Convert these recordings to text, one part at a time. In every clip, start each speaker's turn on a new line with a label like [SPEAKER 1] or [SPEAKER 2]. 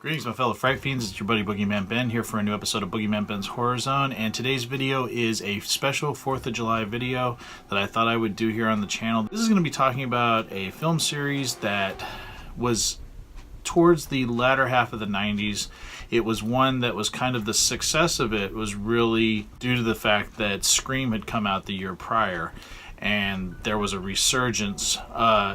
[SPEAKER 1] Greetings, my fellow Fright Fiends. It's your buddy Boogeyman Ben here for a new episode of Boogeyman Ben's Horror Zone. And today's video is a special 4th of July video that I thought I would do here on the channel. This is going to be talking about a film series that was towards the latter half of the 90s. It was one that was kind of the success of it was really due to the fact that Scream had come out the year prior. And there was a resurgence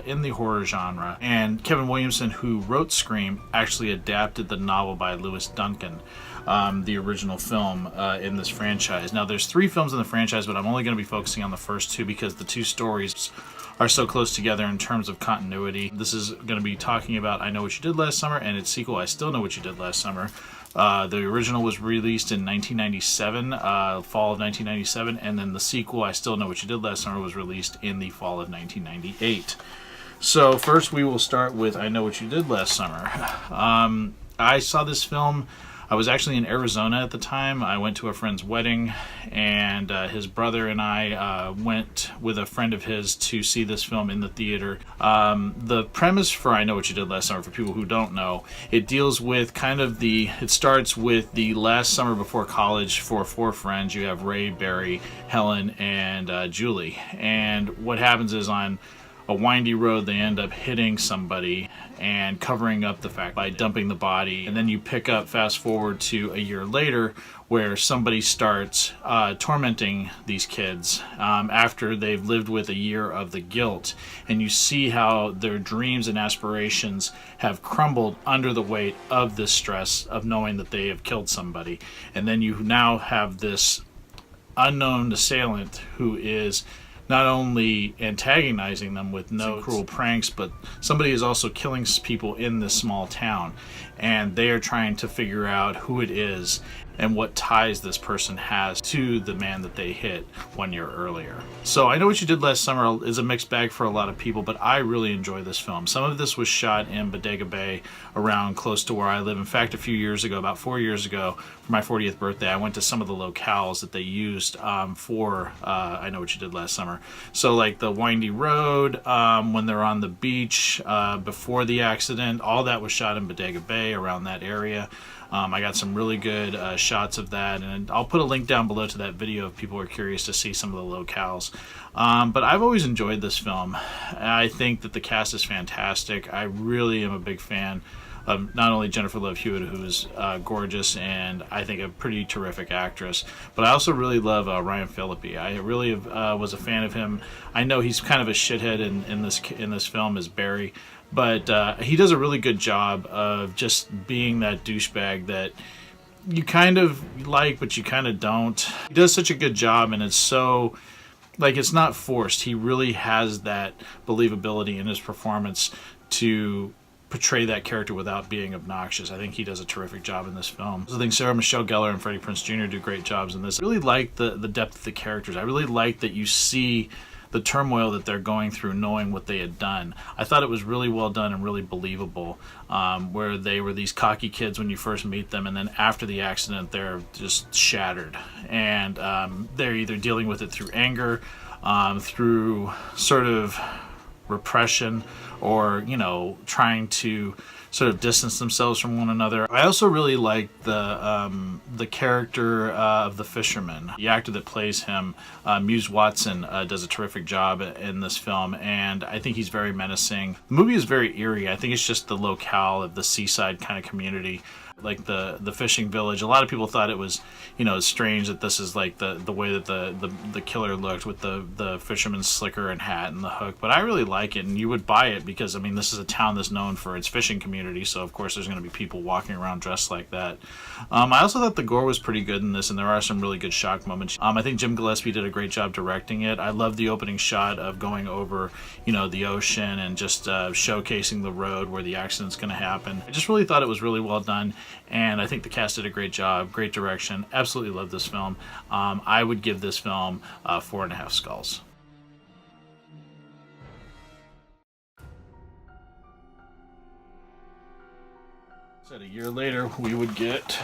[SPEAKER 1] in the horror genre. And Kevin Williamson, who wrote Scream, actually adapted the novel by Lewis Duncan, the original film in this franchise. Now, there's 3 films in the franchise, but I'm only going to be focusing on the first 2 because the 2 stories are so close together in terms of continuity. This is going to be talking about I Know What You Did Last Summer and its sequel, I Still Know What You Did Last Summer. The original was released in 1997, fall of 1997, and then the sequel, I Still Know What You Did Last Summer, was released in the fall of 1998. So first we will start with I Know What You Did Last Summer. I saw this film. I was actually in Arizona at the time. I went to a friend's wedding, and his brother and I went with a friend of his to see this film in the theater. The premise for I Know What You Did Last Summer, for people who don't know, it deals with it starts with the last summer before college for 4 friends. You have Ray, Barry, Helen, and Julie. And what happens is on a windy road, they end up hitting somebody and covering up the fact by dumping the body. And then you pick up, fast forward to a year later, where somebody starts tormenting these kids after they've lived with a year of the guilt. And you see how their dreams and aspirations have crumbled under the weight of this stress of knowing that they have killed somebody. And then you now have this unknown assailant who is not only antagonizing them with no cruel pranks, but somebody is also killing people in this small town. And they are trying to figure out who it is and what ties this person has to the man that they hit 1 year earlier. So I Know What You Did Last Summer is a mixed bag for a lot of people, but I really enjoy this film. Some of this was shot in Bodega Bay, around close to where I live. In fact, a few years ago, about 4 years ago, for my 40th birthday, I went to some of the locales that they used for I Know What You Did Last Summer. So like the windy road, when they're on the beach, before the accident, all that was shot in Bodega Bay, around that area. I got some really good shots of that, and I'll put a link down below to that video if people are curious to see some of the locales. But I've always enjoyed this film. I think that the cast is fantastic. I really am a big fan of not only Jennifer Love Hewitt, who's gorgeous and I think a pretty terrific actress, but I also really love Ryan Phillippe. I really was a fan of him. I know he's kind of a shithead in this film as Barry, but he does a really good job of just being that douchebag that you kind of like, but you kind of don't. He does such a good job, and it's so, like, it's not forced. He really has that believability in his performance to portray that character without being obnoxious. I think he does a terrific job in this film. I think Sarah Michelle Gellar and Freddie Prinze Jr. do great jobs in this. I really like the depth of the characters. I really like that you see the turmoil that they're going through knowing what they had done. I thought it was really well done and really believable, where they were these cocky kids when you first meet them, and then after the accident they're just shattered. And they're either dealing with it through anger, through sort of repression, or, you know, trying to sort of distance themselves from one another. I also really like the character of the fisherman. The actor that plays him, Muse Watson, does a terrific job in this film, and I think he's very menacing. The movie is very eerie. I think it's just the locale of the seaside kind of community, like the fishing village. A lot of people thought it was, you know, strange that this is like the way that the killer looked with the fisherman's slicker and hat and the hook, but I really like it, and you would buy it because, I mean, this is a town that's known for its fishing community, so of course there's going to be people walking around dressed like that. I also thought the gore was pretty good in this, and there are some really good shock moments. I think Jim Gillespie did a great job directing it. I love the opening shot of going over, you know, the ocean and just showcasing the road where the accident's going to happen. I just really thought it was really well done, and I think the cast did a great job, great direction. Absolutely love this film. I would give this film 4.5 skulls. So a year later, we would get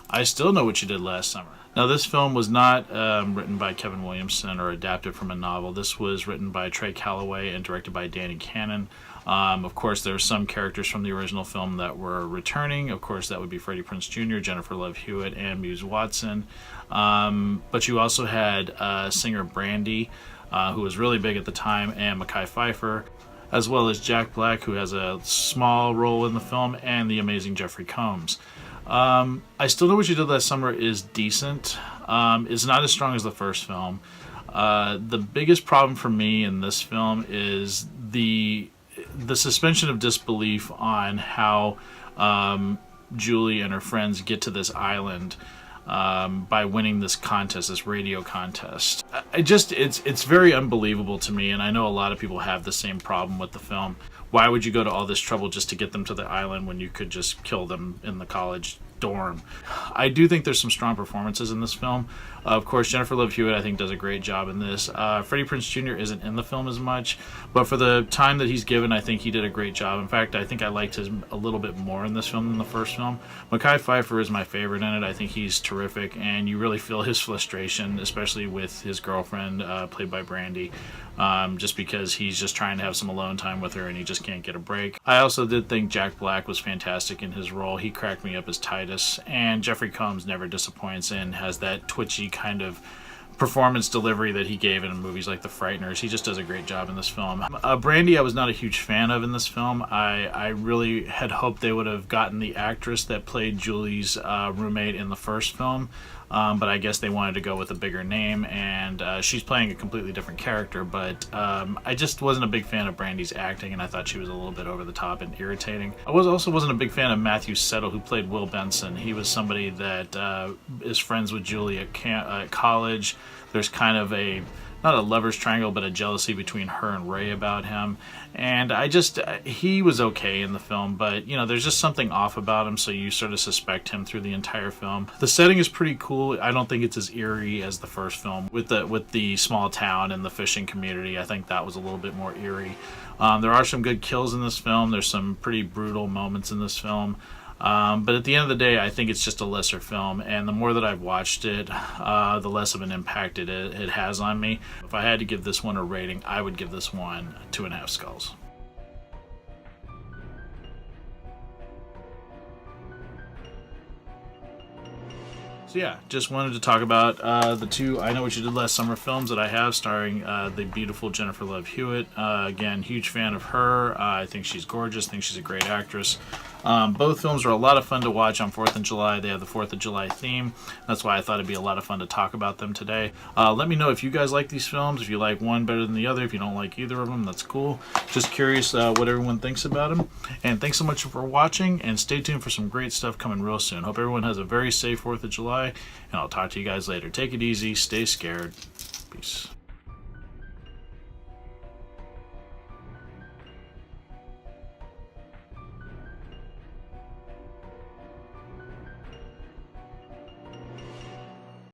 [SPEAKER 1] I Still Know What You Did Last Summer. Now, this film was not written by Kevin Williamson or adapted from a novel. This was written by Trey Calloway and directed by Danny Cannon. Of course, there are some characters from the original film that were returning. Of course, that would be Freddie Prinze Jr., Jennifer Love Hewitt, and Muse Watson. But you also had singer Brandy, who was really big at the time, and Mekhi Phifer, as well as Jack Black, who has a small role in the film, and the amazing Jeffrey Combs. I Still Know What You Did Last Summer is decent. It's not as strong as the first film. The biggest problem for me in this film is the suspension of disbelief on how Julie and her friends get to this island by winning this contest, this radio contest. It's very unbelievable to me, and I know a lot of people have the same problem with the film. Why would you go to all this trouble just to get them to the island when you could just kill them in the college dorm? I do think there's some strong performances in this film. Of course, Jennifer Love Hewitt, I think, does a great job in this. Freddie Prinze Jr. isn't in the film as much, but for the time that he's given, I think he did a great job. In fact, I think I liked him a little bit more in this film than the first film. Mekhi Phifer is my favorite in it. I think he's terrific, and you really feel his frustration, especially with his girlfriend, played by Brandy, just because he's just trying to have some alone time with her and he just can't get a break. I also did think Jack Black was fantastic in his role. He cracked me up as Titus, and Jeffrey Combs never disappoints and has that twitchy kind of performance delivery that he gave in movies like The Frighteners. He just does a great job in this film. Brandy I was not a huge fan of in this film. I really had hoped they would have gotten the actress that played Julie's roommate in the first film, but I guess they wanted to go with a bigger name, and she's playing a completely different character, but I just wasn't a big fan of Brandy's acting, and I thought she was a little bit over the top and irritating. I also wasn't a big fan of Matthew Settle, who played Will Benson. He was somebody that is friends with Julie at college. There's kind of not a lover's triangle, but a jealousy between her and Ray about him. And he was okay in the film, but, there's just something off about him, so you sort of suspect him through the entire film. The setting is pretty cool. I don't think it's as eerie as the first film. With the small town and the fishing community, I think that was a little bit more eerie. There are some good kills in this film. There's some pretty brutal moments in this film. But at the end of the day, I think it's just a lesser film, and the more that I've watched it, the less of an impact it has on me. If I had to give this one a rating, I would give this one 2.5 skulls. So yeah, just wanted to talk about the two I Know What You Did Last Summer films that I have starring the beautiful Jennifer Love Hewitt. Again, huge fan of her. I think she's gorgeous. I think she's a great actress. Both films are a lot of fun to watch on 4th of July. They have the 4th of July theme. That's why I thought it'd be a lot of fun to talk about them today. Let me know if you guys like these films, if you like one better than the other. If you don't like either of them, that's cool. Just curious what everyone thinks about them. And thanks so much for watching, and stay tuned for some great stuff coming real soon. Hope everyone has a very safe 4th of July, and I'll talk to you guys later. Take it easy. Stay scared. Peace.